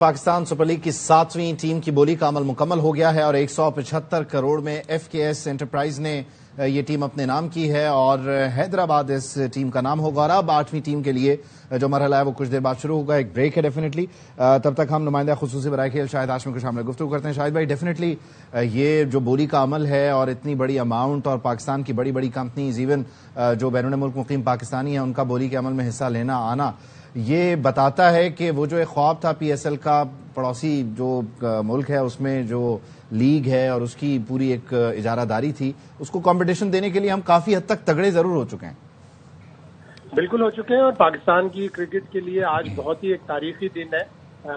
Pakistan super league کی 7ویں team کی بولی کا عمل مکمل ہو گیا ہے اور 175 کروڑ میں ایف کے ایس انٹرپرائز نے یہ ٹیم اپنے نام کی ہے اور حیدرآباد اس ٹیم کا نام ہوگا. اور اب 8ویں ٹیم کے لیے جو مرحلہ ہے وہ کچھ دیر بعد شروع ہوگا. ایک بریک ہے ڈیفینیٹلی. تب تک ہم نمائندہ خصوصی برائے کھیل شاہد ہاشمی کے سامنے گفتگو کرتے ہیں. شاہد بھائی، ڈیفینیٹلی یہ جو بولی کا عمل ہے اور اتنی بڑی اماؤنٹ اور پاکستان کی بڑی بڑی کمپنیز ایون جو بیرون ملک مقیم پاکستانی ہیں ان کا بولی کے عمل میں حصہ لینا آنا یہ بتاتا ہے کہ وہ جو ایک خواب تھا پی ایس ایل کا، پڑوسی جو ملک ہے اس میں جو لیگ ہے اور اس کی پوری ایک اجارہ داری تھی، اس کو کمپٹیشن دینے کے لیے ہم کافی حد تک تگڑے ضرور ہو چکے ہیں. بالکل ہو چکے ہیں، اور پاکستان کی کرکٹ کے لیے آج بہت ہی ایک تاریخی دن ہے.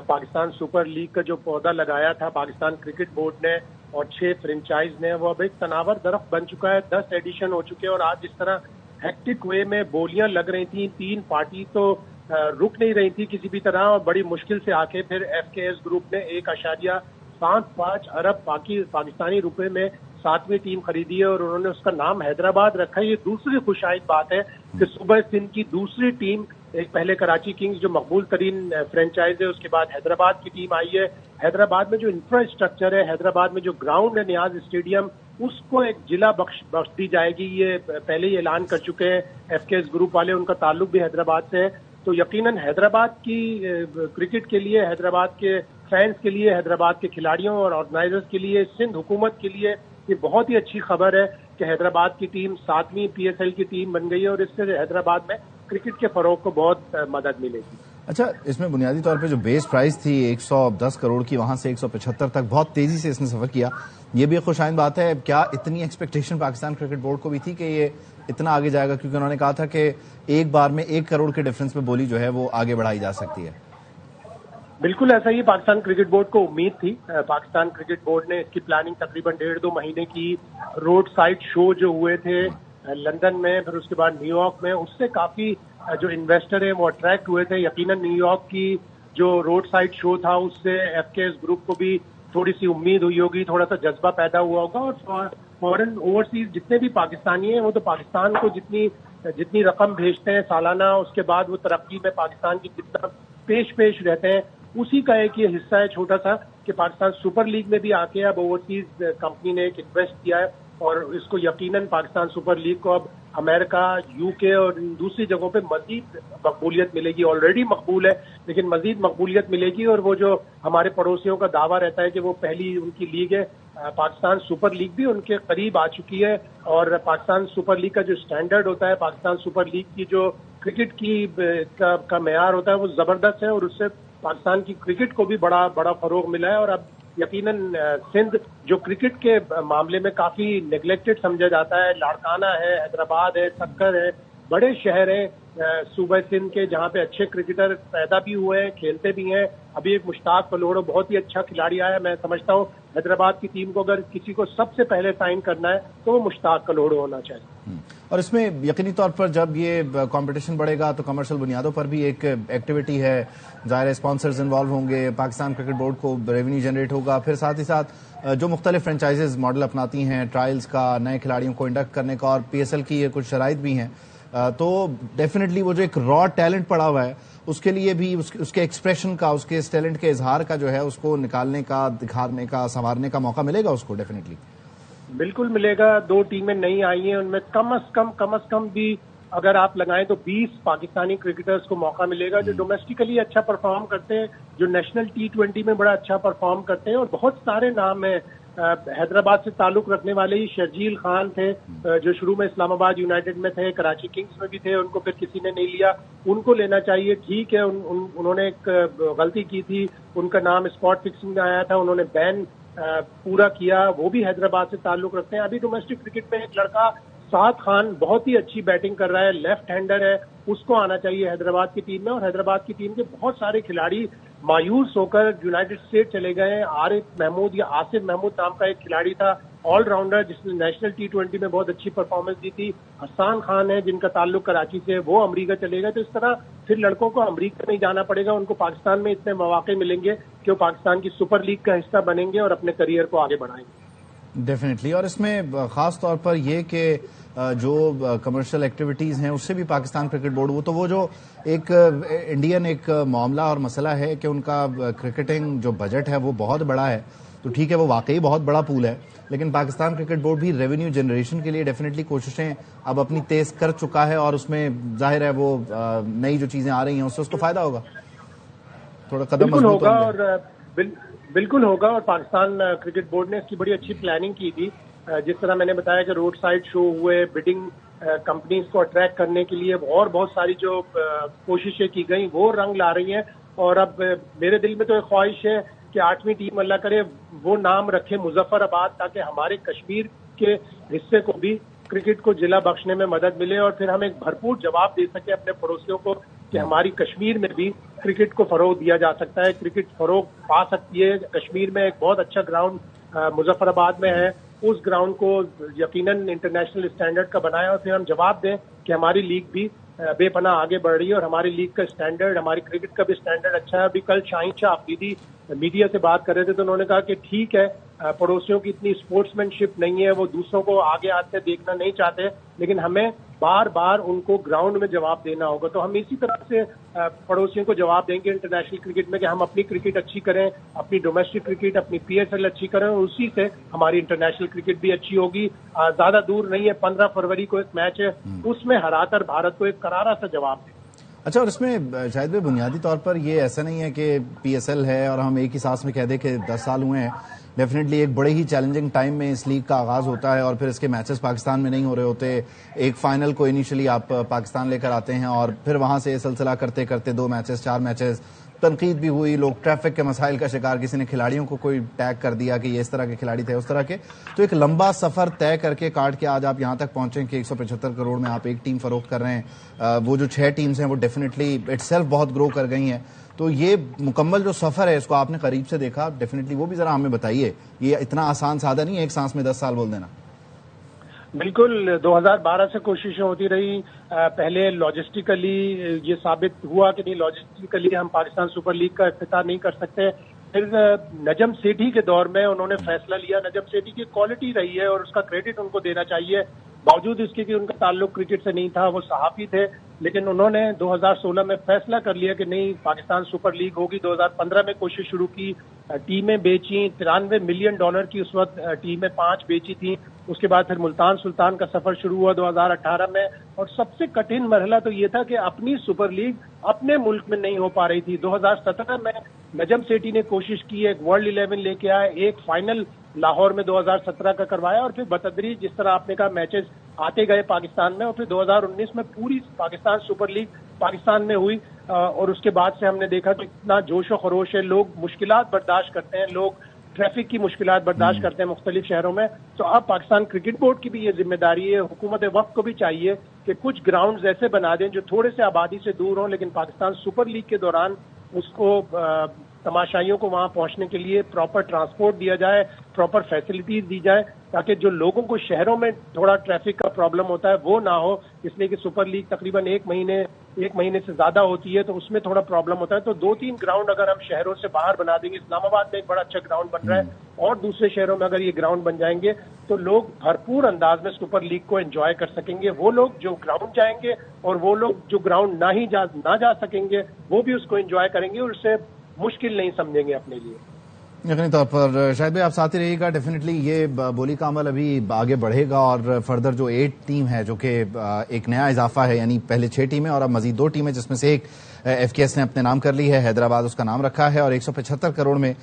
پاکستان سپر لیگ کا جو پودا لگایا تھا پاکستان کرکٹ بورڈ نے اور 6 فرنچائز نے، وہ اب ایک تناور درخت بن چکا ہے. 10 ایڈیشن ہو چکے ہیں اور آج جس طرح ہیکٹک وے میں بولیاں لگ رہی تھیں، 3 پارٹی تو رک نہیں رہی تھی کسی بھی طرح، اور بڑی مشکل سے آ کے پھر ایف کے ایس گروپ نے 1.75 ارب پاکستانی روپے میں 7ویں ٹیم خریدی ہے اور انہوں نے اس کا نام حیدرآباد رکھا ہے. یہ دوسری خوشائند بات ہے کہ صوبہ سندھ کی دوسری ٹیم، ایک پہلے کراچی کنگز جو مقبول ترین فرنچائز ہے، اس کے بعد حیدرآباد کی ٹیم آئی ہے. حیدرآباد میں جو انفراسٹرکچر ہے، حیدرآباد میں جو گراؤنڈ ہے نیاز اسٹیڈیم، اس کو ایک ضلع بخش دی جائے گی. یہ پہلے ہی اعلان کر چکے ہیں ایف کے ایس گروپ والے، ان کا تعلق بھی حیدرآباد سے ہے. تو یقیناً حیدرآباد کی کرکٹ کے لیے، حیدرآباد کے فینس کے لیے، حیدرآباد کے کھلاڑیوں اور آرگنائزرز کے لیے، سندھ حکومت کے لیے یہ بہت ہی اچھی خبر ہے کہ حیدرآباد کی ٹیم 7ویں پی ایس ایل کی ٹیم بن گئی ہے اور اس سے حیدرآباد میں کرکٹ کے فروغ کو بہت مدد ملے گی. اچھا، اس میں بنیادی طور پہ جو بیس پرائز تھی 110 کروڑ کی، وہاں سے 175 تک بہت تیزی سے اس نے سفر کیا. یہ بھی ایک خوشائند بات ہے. کیا اتنی ایکسپیکٹیشن پاکستان کرکٹ بورڈ کو بھی تھی کہ یہ اتنا آگے جائے گا؟ کیونکہ انہوں نے کہا تھا کہ ایک بار میں 1 کروڑ کے ڈفرنس میں بولی جو ہے وہ آگے بڑھائی جا سکتی ہے. بالکل ایسا ہی پاکستان کرکٹ بورڈ کو امید تھی. پاکستان کرکٹ بورڈ نے اس کی پلاننگ تقریباً 1.5-2 مہینے کی. روڈ سائڈ شو جو ہوئے تھے لندن میں، پھر اس کے بعد نیو یارک میں، اس سے کافی جو انویسٹر ہیں وہ اٹریکٹ ہوئے تھے. یقیناً نیو یارک کی جو روڈ سائڈ شو تھا اس سے ایف کے ایس گروپ کو بھی تھوڑی سی امید ہوئی ہوگی، تھوڑا سا جذبہ پیدا ہوا ہوگا. اور فورن اوورسیز جتنے بھی پاکستانی ہیں وہ تو پاکستان کو جتنی رقم بھیجتے ہیں سالانہ، اس کے بعد وہ ترقی میں پاکستان کی جتنا پیش رہتے ہیں، اسی کا ایک یہ حصہ ہے چھوٹا سا کہ پاکستان سپر لیگ میں بھی آ کے اب اوورسیز کمپنی نے ایک انویسٹ کیا ہے اور اس کو یقیناً پاکستان سپر لیگ کو اب امریکہ، یو کے اور دوسری جگہوں پہ مزید مقبولیت ملے گی. آلریڈی مقبول ہے لیکن مزید مقبولیت ملے گی. اور وہ جو ہمارے پڑوسیوں کا دعویٰ رہتا ہے کہ وہ پہلی ان کی لیگ ہے، پاکستان سپر لیگ بھی ان کے قریب آ چکی ہے. اور پاکستان سپر لیگ کا جو سٹینڈرڈ ہوتا ہے، پاکستان سپر لیگ کی جو کرکٹ کی کا معیار ہوتا ہے وہ زبردست ہے اور اس سے پاکستان کی کرکٹ کو بھی بڑا فروغ ملا ہے. اور اب یقیناً سندھ جو کرکٹ کے معاملے میں کافی نیگلیکٹڈ سمجھا جاتا ہے، لاڑکانہ ہے، حیدرآباد ہے، سکر ہے، بڑے شہر ہیں صوبہ سندھ کے جہاں پہ اچھے کرکٹر پیدا بھی ہوئے ہیں، کھیلتے بھی ہیں. ابھی ایک مشتاق کلوڑو بہت ہی اچھا کھلاڑی آیا ہے. میں سمجھتا ہوں حیدرآباد کی ٹیم کو اگر کسی کو سب سے پہلے سائن کرنا ہے تو وہ مشتاق کلوڑو ہونا چاہیے. اور اس میں یقینی طور پر جب یہ کمپٹیشن بڑھے گا تو کمرشل بنیادوں پر بھی ایک ایکٹیویٹی ہے، ظاہر اسپانسرز انوالو ہوں گے، پاکستان کرکٹ بورڈ کو ریونیو جنریٹ ہوگا. پھر ساتھ ہی ساتھ جو مختلف فرنچائزز ماڈل اپناتی ہیں ٹرائلز کا، نئے کھلاڑیوں کو انڈکٹ کرنے کا، اور پی ایس ایل کی یہ کچھ شرائط بھی ہیں، تو ڈیفینیٹلی وہ جو ایک را ٹیلنٹ پڑا ہوا ہے اس کے لیے بھی اس کے ایکسپریشن کا، اس کے اس ٹیلنٹ کے اظہار کا جو ہے اس کو نکالنے کا، دکھانے کا، سنوارنے کا موقع ملے گا اس کو ڈیفینیٹلی. بالکل ملے گا. 2 ٹیمیں نئی آئی ہیں، ان میں کم از کم بھی اگر آپ لگائیں تو 20 پاکستانی کرکٹرز کو موقع ملے گا جو ڈومیسٹیکلی اچھا پرفارم کرتے ہیں، جو نیشنل T20 میں بڑا اچھا پرفارم کرتے ہیں. اور بہت سارے نام ہیں. حیدرآباد سے تعلق رکھنے والے ہی شرجیل خان تھے جو شروع میں اسلام آباد یونائیٹڈ میں تھے، کراچی کنگز میں بھی تھے، ان کو پھر کسی نے نہیں لیا. ان کو لینا چاہیے. ٹھیک ہے انہوں نے ایک غلطی کی تھی، ان کا نام اسپاٹ فکسنگ میں آیا تھا، انہوں نے بین پورا کیا. وہ بھی حیدرآباد سے تعلق رکھتے ہیں. ابھی ڈومیسٹک کرکٹ میں ایک لڑکا سعد خان بہت ہی اچھی بیٹنگ کر رہا ہے، لیفٹ ہینڈر ہے، اس کو آنا چاہیے حیدرآباد کی ٹیم میں. اور حیدرآباد کی ٹیم کے بہت سارے کھلاڑی مایوس ہو کر یونائیٹڈ اسٹیٹ چلے گئے ہیں. عارف محمود یا آصف محمود نام کا ایک کھلاڑی تھا، آل راؤنڈر، جس نے نیشنل T20 میں بہت اچھی پرفارمنس دی تھی. حسان خان ہے جن کا تعلق کراچی سے، وہ امریکہ چلے گئے. تو اس طرح پھر لڑکوں کو امریکہ نہیں جانا پڑے گا، ان کو پاکستان میں اتنے مواقع ملیں گے کہ وہ پاکستان کی سپر لیگ کا حصہ بنیں گے اور اپنے کریئر کو آگے بڑھائیں گے. ڈیفینیٹلی. اور اس میں خاص طور پر یہ کہ جو کمرشل ایکٹیویٹیز ہیں اس سے بھی پاکستان کرکٹ بورڈ وہ جو ایک انڈین ایک معاملہ اور مسئلہ ہے کہ ان کا کرکٹنگ جو بجٹ ہے وہ بہت بڑا ہے. تو ٹھیک ہے وہ واقعی بہت بڑا پول ہے, لیکن پاکستان کرکٹ بورڈ بھی ریونیو جنریشن کے لیے ڈیفینیٹلی کوششیں اب اپنی تیز کر چکا ہے, اور اس میں ظاہر ہے وہ نئی جو چیزیں آ رہی ہیں اس سے اس کو فائدہ ہوگا, تھوڑا قدم مضبوط ہوگا. اور بالکل ہوگا, اور پاکستان کرکٹ بورڈ نے اس کی بڑی اچھی پلاننگ کی تھی. جس طرح میں نے بتایا کہ روڈ سائڈ شو ہوئے, بڈنگ کمپنیز کو اٹریکٹ کرنے کے لیے اور بہت ساری جو کوششیں کی گئیں وہ رنگ لا رہی ہیں. اور اب میرے دل میں تو ایک خواہش ہے کہ 8ویں ٹیم اللہ کرے وہ نام رکھے مظفر آباد, تاکہ ہمارے کشمیر کے حصے کو بھی کرکٹ کو جلا بخشنے میں مدد ملے, اور پھر ہم ایک بھرپور جواب دے سکیں اپنے پڑوسیوں کو کہ ہماری کشمیر میں بھی کرکٹ کو فروغ دیا جا سکتا ہے, کرکٹ فروغ پا سکتی ہے. کشمیر میں ایک بہت اچھا گراؤنڈ مظفر آباد میں ہے, اس گراؤنڈ کو یقیناً انٹرنیشنل اسٹینڈرڈ کا بنایا, اور پھر ہم جواب دیں کہ ہماری لیگ بھی بے پناہ آگے بڑھ رہی ہے, اور ہماری لیگ کا اسٹینڈرڈ, ہماری کرکٹ کا بھی اسٹینڈرڈ اچھا ہے. ابھی کل شاہین شاہ آفریدی میڈیا سے بات کر رہے تھے تو انہوں نے کہا کہ ٹھیک ہے پڑوسیوں کی اتنی اسپورٹس مین شپ نہیں ہے, وہ دوسروں کو آگے آتے دیکھنا نہیں چاہتے, لیکن ہمیں بار بار ان کو گراؤنڈ میں جواب دینا ہوگا. تو ہم اسی طرح سے پڑوسیوں کو جواب دیں گے انٹرنیشنل کرکٹ میں کہ ہم اپنی کرکٹ اچھی کریں, اپنی ڈومیسٹک کرکٹ, اپنی PSL اچھی کریں, اور اسی سے ہماری انٹرنیشنل کرکٹ بھی اچھی ہوگی. زیادہ دور نہیں ہے, 15 فروری کو ایک میچ ہے, اس میں ہرا کر بھارت کو ایک کرارا سا جواب دیں. اچھا, اور اس میں شاید بھی بنیادی طور پر یہ ایسا نہیں ہے کہ PSL ہے اور ہم ایک ہی سانس میں کہہ دیں کہ 10 سال ہوئے ہیں. ڈیفینیٹلی ایک بڑے ہی چیلنجنگ ٹائم میں اس لیگ کا آغاز ہوتا ہے, اور پھر اس کے میچز پاکستان میں نہیں ہو رہے ہوتے. ایک فائنل کو انیشلی آپ پاکستان لے کر آتے ہیں, اور پھر وہاں سے سلسلہ کرتے کرتے 2 میچز 4 میچز, تنقید بھی ہوئی, لوگ ٹریفک کے مسائل کا شکار, کسی نے کھلاڑیوں کو کوئی ٹیگ کر دیا کہ یہ اس طرح کے کھلاڑی تھے اس طرح کے. تو ایک لمبا سفر طے کر کے کاٹ کے آج آپ یہاں تک پہنچیں کہ 175 کروڑ میں آپ ایک ٹیم فروخت کر رہے ہیں. وہ جو 6 ٹیمز ہیں وہ ڈیفینیٹلی اٹ سیلف بہت گرو کر گئی ہیں. تو یہ مکمل جو سفر ہے اس کو آپ نے قریب سے دیکھا, ڈیفینیٹلی وہ بھی ذرا ہمیں بتائیے. یہ اتنا آسان سادہ نہیں ہے ایک سانس میں 10 سال بول دینا. بالکل 2012 سے کوششیں ہوتی رہی. پہلے لاجسٹیکلی یہ ثابت ہوا کہ نہیں, لاجسٹیکلی ہم پاکستان سپر لیگ کا افتتاح نہیں کر سکتے. پھر نجم سیٹھی کے دور میں انہوں نے فیصلہ لیا. نجم سیٹھی کی کوالٹی رہی ہے اور اس کا کریڈٹ ان کو دینا چاہیے, باوجود اس کے کہ ان کا تعلق کرکٹ سے نہیں تھا, وہ صحافی تھے, لیکن انہوں نے 2016 میں فیصلہ کر لیا کہ نہیں پاکستان سپر لیگ ہوگی. 2015 میں کوشش شروع کی, ٹیمیں بیچیں, $93 ملین کی اس وقت ٹیمیں 5 بیچی تھیں. اس کے بعد پھر ملتان سلطان کا سفر شروع ہوا 2018 میں, اور سب سے کٹھن مرحلہ تو یہ تھا کہ اپنی سپر لیگ اپنے ملک میں نہیں ہو پا رہی تھی. 2017 میں نجم سیٹھی نے کوشش کی, ایک ورلڈ 11 لے کے آئے, ایک فائنل لاہور میں 2017 کا کروایا, اور پھر بتدریج جس طرح آپ نے کہا میچز آتے گئے پاکستان میں, اور پھر 2019 میں پوری پاکستان سپر لیگ پاکستان میں ہوئی. اور اس کے بعد سے ہم نے دیکھا کہ اتنا جوش و خروش ہے, لوگ مشکلات برداشت کرتے ہیں, لوگ ٹریفک کی مشکلات برداشت کرتے ہیں مختلف شہروں میں. تو اب پاکستان کرکٹ بورڈ کی بھی یہ ذمہ داری ہے, حکومت وقت کو بھی چاہیے کہ کچھ گراؤنڈز ایسے بنا دیں جو تھوڑے سے آبادی سے دور ہوں, لیکن پاکستان سپر لیگ کے دوران اس کو تماشائیوں کو وہاں پہنچنے کے لیے پراپر ٹرانسپورٹ دیا جائے, پراپر فیسلٹیز دی جائے, تاکہ جو لوگوں کو شہروں میں تھوڑا ٹریفک کا پرابلم ہوتا ہے وہ نہ ہو. اس لیے کہ سپر لیگ تقریباً ایک مہینے سے زیادہ ہوتی ہے, تو اس میں تھوڑا پرابلم ہوتا ہے. تو 2-3 گراؤنڈ اگر ہم شہروں سے باہر بنا دیں گے, اسلام آباد میں ایک بڑا اچھا گراؤنڈ بن رہا ہے, اور دوسرے شہروں میں اگر یہ گراؤنڈ بن جائیں گے تو لوگ بھرپور انداز میں سپر لیگ کو انجوائے کر سکیں گے. وہ لوگ جو گراؤنڈ جائیں گے اور وہ لوگ جو گراؤنڈ نہ جا سکیں گے وہ بھی اس کو انجوائے کریں گے, اور اسے مشکل نہیں سمجھیں گے اپنے لیے. یقینی طور پر شاید بھی آپ ساتھ ہی رہیے گا. ڈیفینیٹلی یہ بولی کا عمل ابھی آگے بڑھے گا, اور فردر جو 8 ٹیم ہے جو کہ ایک نیا اضافہ ہے, یعنی پہلے 6 ٹیمیں اور اب مزید 2 ٹیمیں, جس میں سے ایک FKS نے اپنے نام کر لی ہے, حیدرآباد اس کا نام رکھا ہے, اور 175 کروڑ میں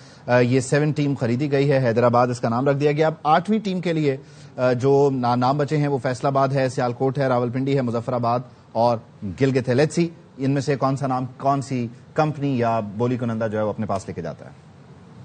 یہ 7 ٹیم خریدی گئی ہے, حیدرآباد اس کا نام رکھ دیا گیا. اب 8ویں ٹیم کے لیے جو نام بچے ہیں وہ فیصل آباد ہے, سیالکوٹ ہے, راولپنڈی ہے, مظفر آباد اور گلگت ہے. لیٹس سی ان میں سے کون سا نام کون سی کمپنی یا بولی کنندہ جو ہے وہ اپنے پاس لے کے جاتا ہے.